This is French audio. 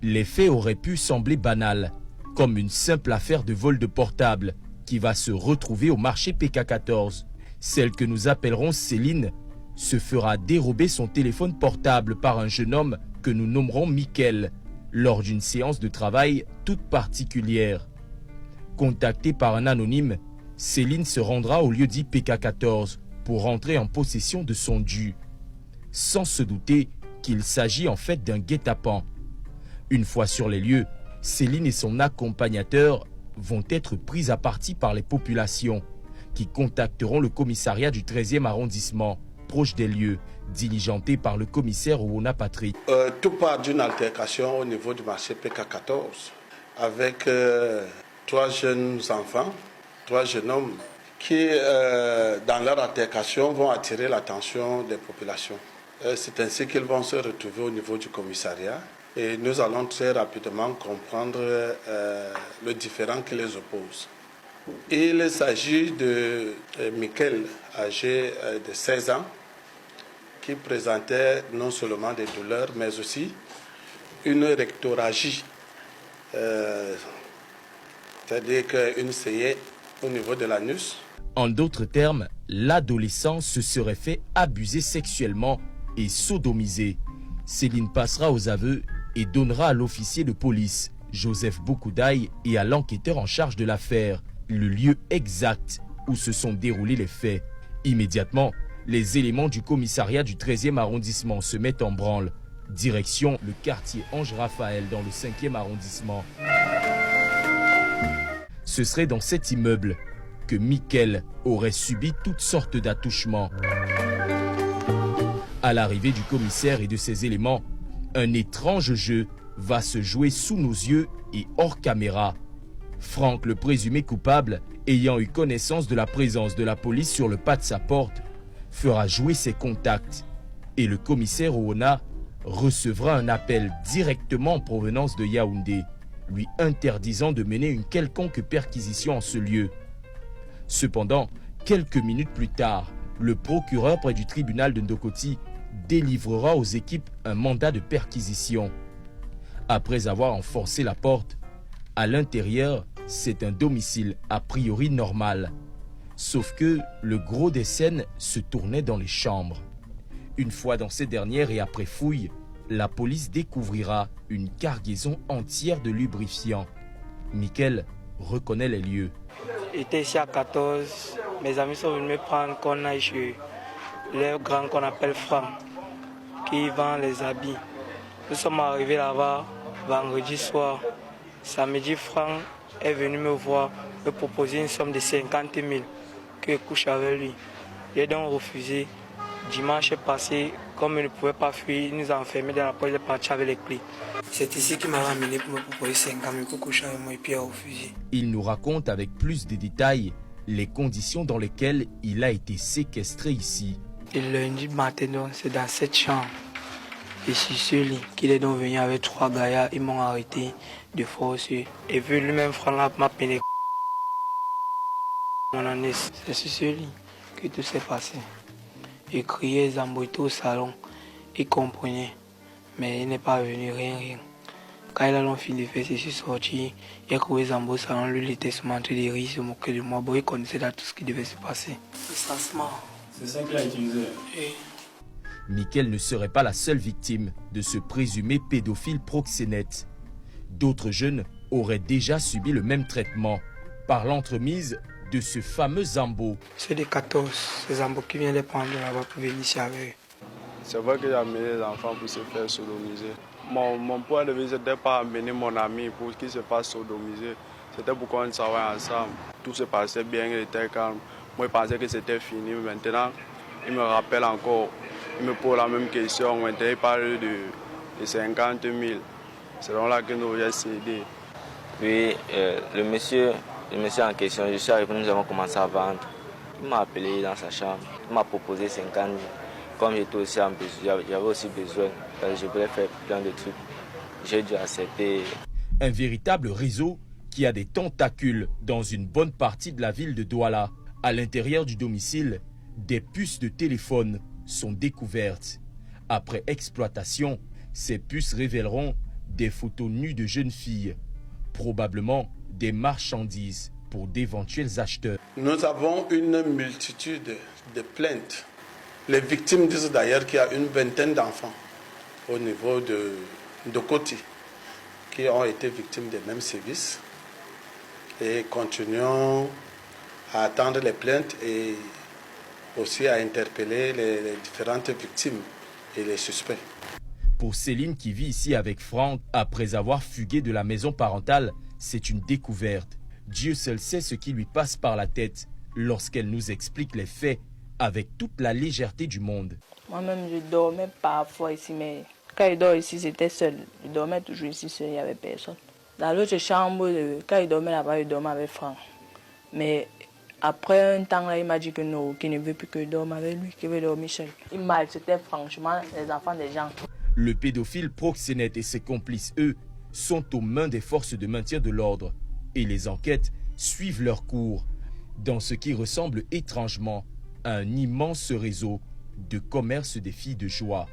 Les faits auraient pu sembler banals, comme une simple affaire de vol de portable qui va se retrouver au marché PK14. Celle que nous appellerons Céline se fera dérober son téléphone portable par un jeune homme que nous nommerons Mickaël lors d'une séance de travail toute particulière. Contactée par un anonyme, Céline se rendra au lieu dit PK14 pour rentrer en possession de son dû, sans se douter qu'il s'agit en fait d'un guet-apens. Une fois sur les lieux, Céline et son accompagnateur vont être pris à partie par les populations qui contacteront le commissariat du 13e arrondissement, proche des lieux, diligenté par le commissaire Owona Patrick. Tout part d'une altercation au niveau du marché PK14 avec 3 jeunes enfants, 3 jeunes hommes qui, dans leur altercation, vont attirer l'attention des populations. C'est ainsi qu'ils vont se retrouver au niveau du commissariat et nous allons très rapidement comprendre le différend qui les oppose. Il s'agit de Mickaël, âgé de 16 ans, qui présentait non seulement des douleurs, mais aussi une rectorragie, c'est-à-dire une saignée au niveau de l'anus. En d'autres termes, l'adolescent se serait fait abuser sexuellement et sodomiser. Céline passera aux aveux et donnera à l'officier de police, Joseph Bokoudaï, et à l'enquêteur en charge de l'affaire le lieu exact où se sont déroulés les faits. Immédiatement, les éléments du commissariat du 13e arrondissement se mettent en branle. Direction le quartier Ange Raphaël dans le 5e arrondissement. Ce serait dans cet immeuble que Mickaël aurait subi toutes sortes d'attouchements. À l'arrivée du commissaire et de ses éléments, un étrange jeu va se jouer sous nos yeux et hors caméra. Franck, le présumé coupable, ayant eu connaissance de la présence de la police sur le pas de sa porte, fera jouer ses contacts et le commissaire Owona recevra un appel directement en provenance de Yaoundé, lui interdisant de mener une quelconque perquisition en ce lieu. Cependant, quelques minutes plus tard, le procureur près du tribunal de Ndokoti délivrera aux équipes un mandat de perquisition. Après avoir enfoncé la porte, à l'intérieur, c'est un domicile a priori normal. Sauf que le gros des scènes se tournait dans les chambres. Une fois dans ces dernières et après fouille, la police découvrira une cargaison entière de lubrifiants. Mickaël reconnaît les lieux. J'étais ici à 14, mes amis sont venus me prendre qu'on aille chez le grand qu'on appelle Franck, qui vend les habits. Nous sommes arrivés là-bas vendredi soir. Samedi, Franck est venu me voir, me proposer une somme de 50 000 que je couche avec lui. J'ai donc refusé. Dimanche passé, comme il ne pouvait pas fuir, il nous a enfermés dans la porte, il est parti avec les clés. C'est ici qu'il m'a ramené pour me proposer 50 000 pour coucher avec moi et puis il a refusé. Il nous raconte avec plus de détails les conditions dans lesquelles il a été séquestré ici. Et le lundi matin, c'est dans cette chambre. Et sur ce lit, qu'il est donc venu avec 3 gaillards, ils m'ont arrêté de force. Et puis lui-même, Franck m'a pénétré mon anus. C'est sur ce lit que tout s'est passé. Il criait Zambo était au salon, il comprenait, mais il n'est pas venu, rien. Quand il a fini de faire, je suis sorti, il a trouvé Zambo au salon, lui il était sur mon train de rire, il se moquait de moi, bon, il connaissait là tout ce qui devait se passer. C'est ça qu'il a utilisé. Mickaël ne serait pas la seule victime de ce présumé pédophile proxénète. D'autres jeunes auraient déjà subi le même traitement par l'entremise de ce fameux Zambo. C'est des 14, c'est Zambo qui vient les prendre là-bas pour venir ici avec eux. C'est vrai que j'ai amené les enfants pour se faire sodomiser. Mon point de vue, c'était pas amener mon ami pour qu'il se fasse sodomiser. C'était pour qu'on travaille ensemble. Tout se passait bien, il était calme. Moi, je pensais que c'était fini. Maintenant, il me rappelle encore. Il me pose la même question. Maintenant, il parle de 50 000. C'est là que nous avons cédé. Puis, le monsieur en question, je suis arrivé, nous avons commencé à vendre. Il m'a appelé dans sa chambre. Il m'a proposé 50 000. Comme j'étais aussi en besoin, j'avais aussi besoin. Je voulais faire plein de trucs. J'ai dû accepter. Un véritable réseau qui a des tentacules dans une bonne partie de la ville de Douala. À l'intérieur du domicile, des puces de téléphone sont découvertes. Après exploitation, ces puces révéleront des photos nues de jeunes filles, probablement des marchandises pour d'éventuels acheteurs. Nous avons une multitude de plaintes. Les victimes disent d'ailleurs qu'il y a une vingtaine d'enfants au niveau de Koti qui ont été victimes des mêmes sévices. Et continuons à attendre les plaintes et aussi à interpeller les différentes victimes et les suspects. Pour Céline qui vit ici avec Franck, après avoir fugué de la maison parentale, c'est une découverte. Dieu seul sait ce qui lui passe par la tête lorsqu'elle nous explique les faits avec toute la légèreté du monde. Moi-même, je dormais parfois ici, mais quand il dort ici, c'était seul. Je dormais toujours ici seul, il n'y avait personne. Dans l'autre chambre, quand il dormait là-bas, il dormait avec Franck. Mais après un temps, là, il m'a dit que non, qu'il ne veut plus que je dorme avec lui, qu'il veut dormir seul. Il maltraitait franchement les enfants des gens. Le pédophile proxénète et ses complices, eux, sont aux mains des forces de maintien de l'ordre. Et les enquêtes suivent leur cours dans ce qui ressemble étrangement à un immense réseau de commerce des filles de joie.